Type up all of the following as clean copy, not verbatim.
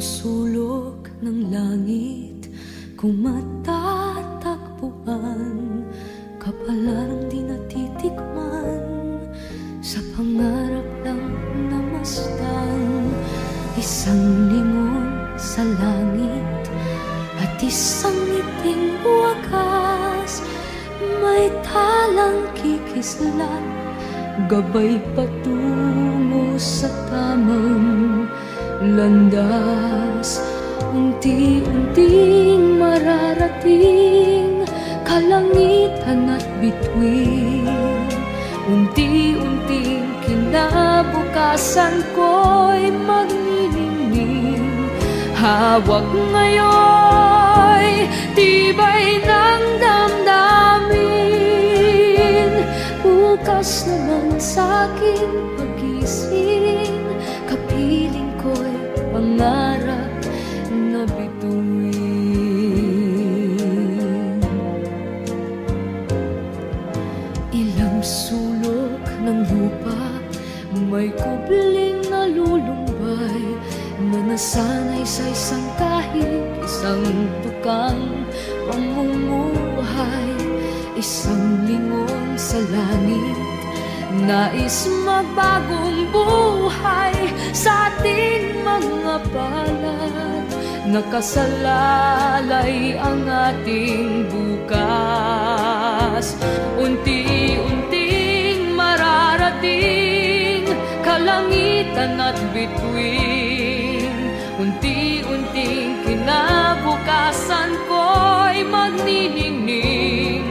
sulok ng langit, kung matatagpuan, kapalarang di natitikman, sa pangarap lang namastan. Isang lingon sa langit at isang ngiting wakas, may talang kikislat, gabay patungo sa tamang landas. Unti-unting mararating kalangitan at bituin, unti-unting kinabukasan ko'y magniningning. Hawak ngayon, tibay ng damdamin, bukas naman sa'king pagising, kapiling ko'y pangarap na bituin. Ilang sulok ng lupa, may kubling nalulumbay, na nasanay sa isang kahig, isang tukang pamumuhay. Isang lingon sa langit, nais magbagong buhay sa ating mga palad. Nakasalalay ang ating bukas, unti-unting mararating kalangitan at bituin, unti-unting kinabukasan ko'y magniningning.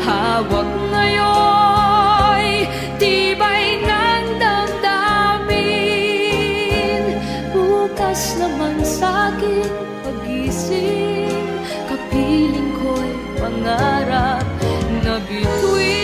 Hawak ngayon, tibay ng damdamin, bukas naman sa'king pagising, kapiling ko'y pangarap na bituin.